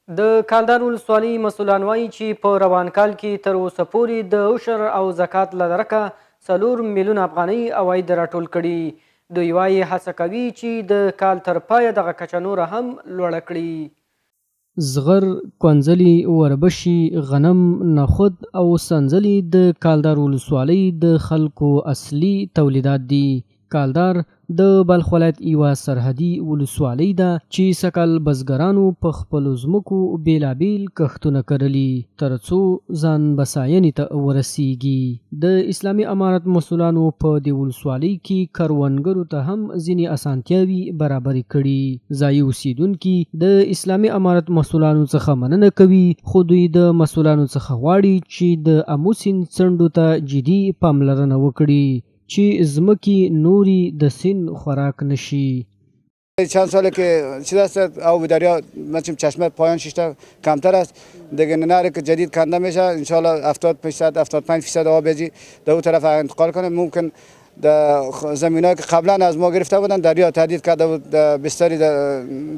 د کالدار ولسوالۍ مسؤلان وایي چې په روان کال کې تر اوسه پورې د عشر او زکات له درکه 4 میلیونه افغانۍ عواید راټول کړي. دوی وایي هڅه کوي چې د کال تر پایه دغه کچه نوره هم لوړه کړي. زغر، کونځلي، وربشي، غنم، نخود او سنځلي د کالدار ولسوالۍ د خلکو اصلي تولیدات دي. کالدار د بلخ ولایت یوه سرحدي ولسوالۍ ده چې سږ کال بزګرانو په خپلو ځمکو بیلابیل کښتونه کرلي تر څو ځان بساینې ته ورسیږي. د اسلامي امارت مسؤلانو په دې ولسوالۍ کې کروندګرو ته هم ځینې اسانتیاوې برابرې کړي. ځایي اوسیدونکي د اسلامي امارت مسؤلانو څخه مننه کوي، خو دوی د مسؤلانو څخه غواړي چې د آمو سیند څنډو ته جدي پاملرنه وکړي چې ځمکې نورې د سیند خوراک نشي. چند ساله که چیز است آب دریا مثل چشمه پایان شیشته کمتر است دیگه، نهری که جدید کنده میشه انشالله 70% 75% آب بزی در اون طرف انتقال کنه. ممکن در زمینایی که قبلا از ما گرفته بودن دریا تهدید کرده بود، بستری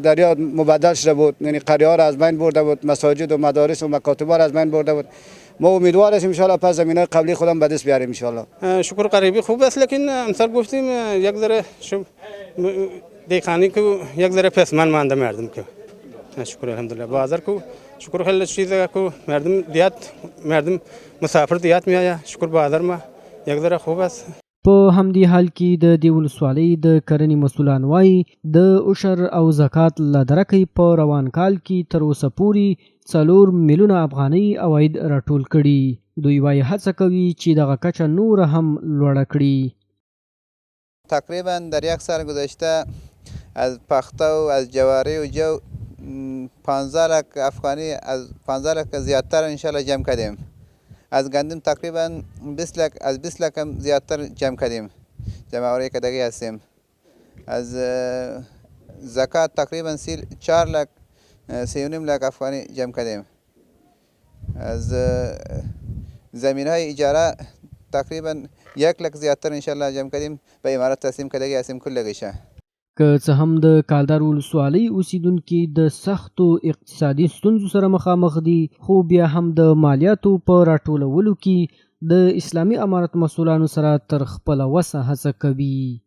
دریا مبدل شده بود، یعنی قریه ها را از بین برده بود، مساجد و مدارس و مکاتب ها را از بین برده بود. ما امیدوار هستیم ان شاءالله پس زمینای قبلی خودم به دست بیاریم ان شاءالله. شکر قریبی خوب است، لیکن امسال گفتیم یک ذره دیخانی که یک ذره پسمن مانده مردم که شکر الحمدلله بازار کو شکر خیلی چیزا کو مردم مسافر دیات میآید. شکر بازار ما یک ذره خوب است. په همدې حال کې د دې ولسوالۍ د کرنې مسؤلان وایي د عشر او زکات له درکې په روان کال کې تر اوسه پورې 4 میلیونه افغانۍ عواید راټول کړي. دوی وایي هڅه کوي چې دغه کچه نور هم لوړه کړي. تقریبا در یک سال گذشته از پخته و از جواری و جو 15 لک افغانی از 15 لک زیادتر انشالله جمع کردیم. از گندم تقریبا 20 لک هم زیادتر جمع کردیم، جمع آوری کردگی هستیم. از زکات تقریبا 4 لک 3.5 لک افغانی جمع کردیم. از زمین های اجاره تقریبا 1 لک زیادتر انشالله جمع کردیم، به امارت تسلیم کردگی هستیم کلگیشه. که څه هم د کالدار ولسوالۍ اوسیدونکي د سختو اقتصادي ستونزو سره مخامخ دي، خو بیا هم د مالیاتو په راټولولو کې د اسلامي امارت مسؤلانو سره تر خپله وسه هڅه کوي.